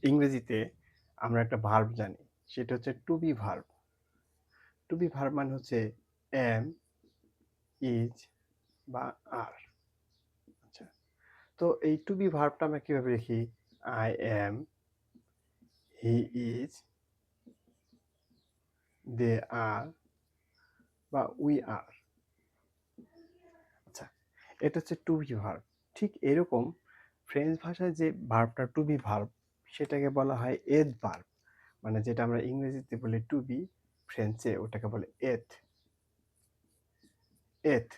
ইংরেজিতে আমরা একটা ভার্ব জানি, সেটা হচ্ছে to be verb. To be verb মানে হচ্ছে এম, ইজ বা আর। আচ্ছা, তো এই টু বি ভার্বটা আমরা কিভাবে লিখি? আই এম, হি ইজ, দে আর বা উই আর। আচ্ছা, এটা হচ্ছে টু বি ভার্ব। ঠিক এরকম ফ্রেঞ্চ ভাষায় যে ভার্বটা টু বি ভার্ব, সেটাকে বলা হয় এড ভার্ব। মানে যেটা আমরা ইংরেজিতে বলি টু বি, ফ্রেঞ্চে ওটাকে বলে এথ। এথ,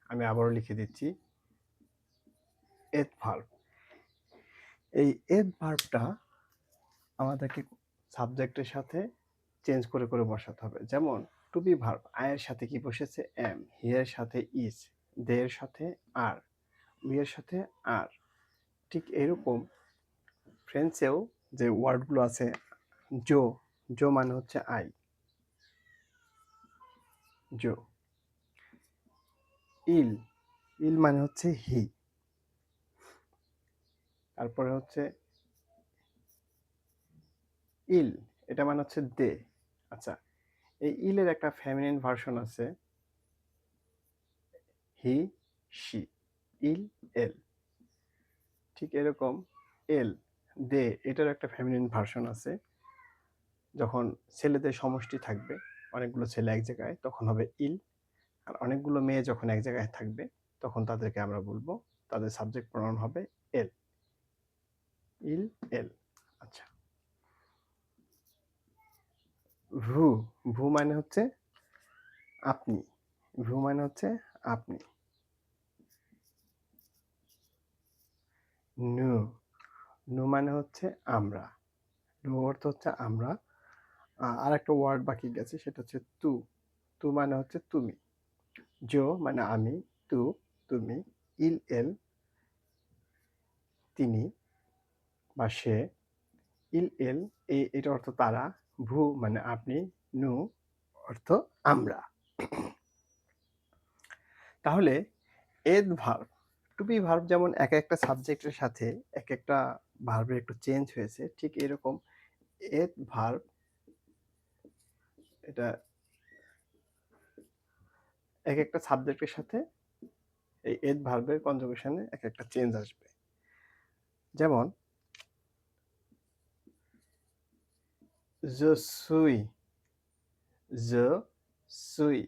আমি আবারও লিখে দিচ্ছি, এথ ভার্ব। এই এথ ভার্বটা আমাদেরকে সাবজেক্টের সাথে চেঞ্জ করে করে বসাতে হবে। যেমন টু বি ভার্ব, আয়ের সাথে কি বসেছে? এম, হি এর সাথে ইজ, দে এর সাথে আর, উই এর সাথে আর। ঠিক এরকম ফ্রেঞ্চেও যে ওয়ার্ডগুলো আছে, জো, জো মানে হচ্ছে আই, জো। ইল, ইল মানে হচ্ছে হি। তারপরে হচ্ছে ইল, এটা মানে হচ্ছে দে। আচ্ছা, এই ইলের একটা ফেমিনিন ভার্সন আছে, হি, শি, ইল, এল। ঠিক এরকম এল, দে, এটার একটা ফেমিনিন ভার্সন আছে। যখন ছেলেদের সমষ্টি থাকবে, অনেকগুলো ছেলে এক জায়গায়, তখন হবে ইল। আর অনেকগুলো মেয়ে যখন এক জায়গায় থাকবে, তখন তাদেরকে আমরা বলবো, তাদের সাবজেক্ট প্রনাউন হবে এল, ইল, এল। আচ্ছা, ভু, ভু মানে হচ্ছে আপনি, ভু মানে হচ্ছে আপনি। নু, নু মানে হচ্ছে আমরা, নু অর্থ হচ্ছে আমরা। আর একটা ওয়ার্ড বাকি গেছে, সেটা হচ্ছে তু, তু মানে হচ্ছে তুমি। জো মানে আমি, তু তুমি, ইল, এল তিনি বা সে, ইল, এল এটা অর্থ তারা, ভু মানে আপনি, নু অর্থ আমরা। তাহলে এদ ভার্ব, টু বি ভার্ব যেমন এক একটা সাবজেক্টের সাথে এক একটা ভার্বের একটু চেঞ্জ হয়েছে, ঠিক এরকম এদ ভার্ব, এটা এক একটা সাবজেক্টের সাথে এই এদ ভার্বের কনজুগেশনে এক একটা চেঞ্জ আসবে। যেমন je suis, je suis,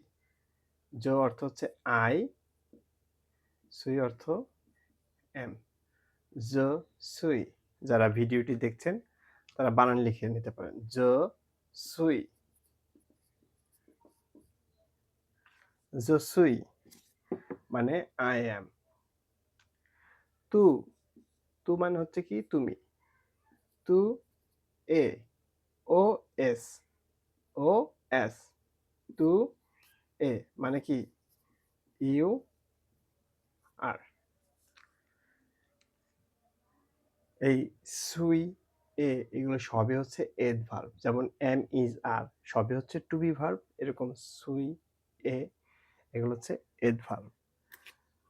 je অর্থ হচ্ছে আই, সুই অর্থ এম, je suis। যারা ভিডিওটি দেখছেন তারা বানান লিখে নিতে পারেন, je suis, je suis মানে আই এম। তু, তু মানে হচ্ছে কি তুমি, তু এ, ও এস, ও এস, তু এ মানে কি ইউ আর। এই সুই, এ, এগুলো সবই হচ্ছে এড ভার্ব। যেমন এম, ইজ, আর সবই হচ্ছে টু বি ভার্ব। এরকম সুই, এ, এগুলো হচ্ছে এড ভার্ব।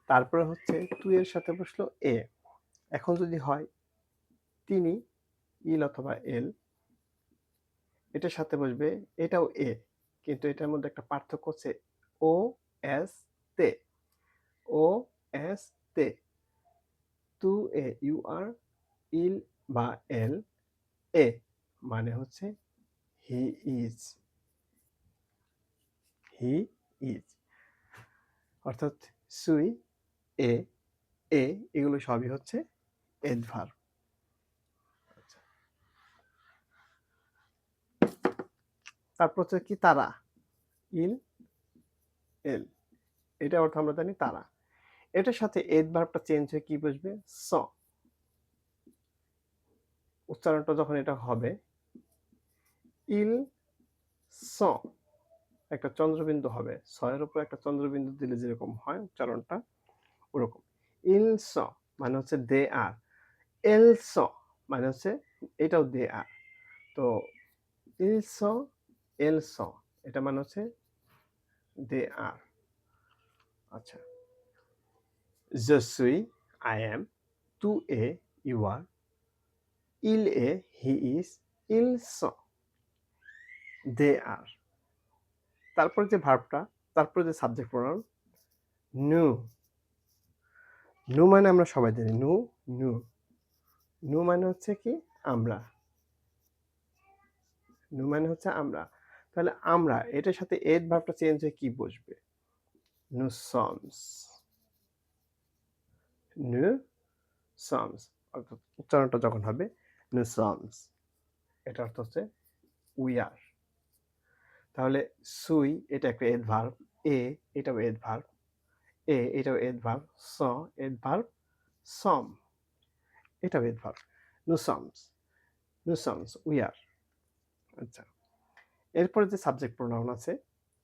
তারপরে হচ্ছে তুই এর সাথে বসলো এ। এখন যদি হয় তিনি, ইল অথবা এল, এটার সাথে বসবে, এটাও এ, কিন্তু এটার মধ্যে একটা পার্থক্য হচ্ছে ও এস তে, ও এস তে। তু এ, ইউ আর, ইল বা এল, এ মানে হচ্ছে হি ইজ, হি ইজ। অর্থাৎ সুই, এ, এ এগুলো সবই হচ্ছে এডভার্ব। আচ্ছা, তারপর হচ্ছে কি তারা, ইল, এল, এটা অর্থ আমরা জানি তারা। এটার সাথে এডভার্বটা চেঞ্জ হয়ে কি বসবে? স। উচ্চারণটা যখন এটা হবে, ইল স, একটা চন্দ্রবিন্দু হবে, স এর উপর একটা চন্দ্রবিন্দু দিলে যেরকম হয় উচ্চারণটা, ওরকম। ইল স মানে হচ্ছে দে আর, এল স মানে হচ্ছে এটাও দে আর। তো ইল স, এল স, এটা মানে হচ্ছে দে আর। আচ্ছা, je suis, I am, tu es, you are, ইল এ, হি ইজ, ইল স, দে আর। তারপর যে ভার্বটা, তারপর যে সাবজেক্ট প্রোনাউন নু। নু মানে আমরা সবাই জানি নু, নু। নু মানে হচ্ছে কি আমরা। নু মানে হচ্ছে আমরা। তাহলে আমরা এটার সাথে এড ভার্বটা চেঞ্জ হয়ে কি বসবে? নু সমস। নু সমস। অর্থাৎ উচ্চারণটা যখন হবে নু সমস, এটা অর্থ হচ্ছে উই আর। তাহলে সুই এটা একটা এড ভার্ব, এ এটাও এড ভার্ব, এ এটাও এড ভার্ব, স এড ভার্ব, সম এটাও এড ভার্ব। নু সমস, নু সমস উই আর। আচ্ছা, এরপরে যে সাবজেক্ট প্রোনাউন আছে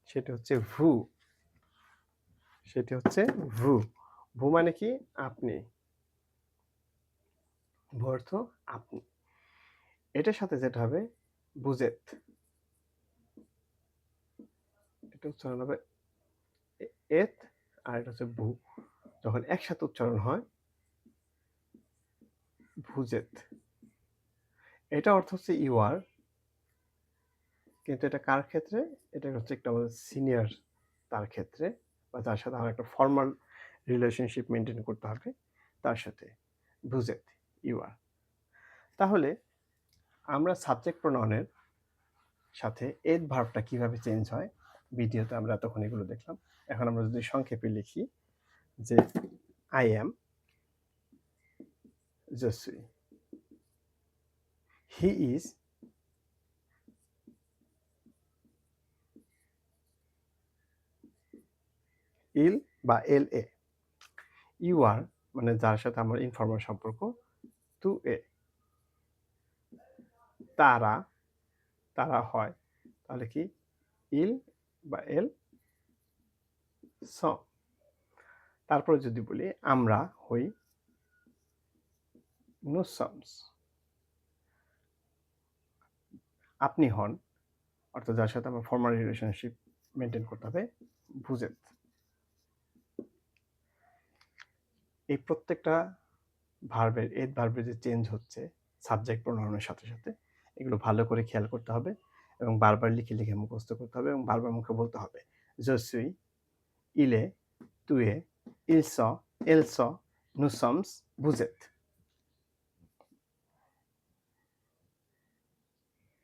সেটা হচ্ছে ভু। সেটি হচ্ছে ভু। ভু মানে কি আপনি। ভু অর্থ আপনি। এটার সাথে যেটা হবে বুজেত। এটা উচ্চারণ হবে এত, আর এটা হচ্ছে ভু। যখন একসাথে উচ্চারণ হয় ভুজেত। এটা অর্থ হচ্ছে ইউ আর, কিন্তু এটা কার ক্ষেত্রে? এটা হচ্ছে একটা আমাদের সিনিয়র, তার ক্ষেত্রে বা যার সাথে আমার একটা ফর্মাল রিলেশনশিপ মেনটেন করতে হবে তার সাথে ভুজেত, ইউ আর। তাহলে আমরা সাবজেক্ট প্রোনাউনের সাথে এড ভার্বটা কিভাবে চেঞ্জ হয় ভিডিওতে আমরা তখন এগুলো দেখলাম। এখন আমরা যদি সংক্ষেপে লিখি যে আই অ্যাম জসুই, হি ইজ ইল বা এল এ, ইউ আর মানে যার সাথে আমার ইনফর্মাল সম্পর্ক টু এ, তারা, তারা হয় তাহলে কি ইল বা এল স। তারপরে যদি বলি আমরা হই নুসমস, আপনি হন অর্থাৎ যার সাথে আমার ফর্মাল রিলেশনশিপ মেনটেন করতে হবে ভুজেত। এই প্রত্যেকটা ভার্বের এড ভার্বের যে চেঞ্জ হচ্ছে সাবজেক্ট প্রোনাউনের সাথে সাথে এগুলো ভালো করে খেয়াল করতে হবে এবং বারবার লিখে লিখে মুখস্থ করতে হবে এবং বারবার মুখে বলতে হবে জসুই, ইলে, তুয়ে, ইলস, এলস, নুসমস, বুজেত।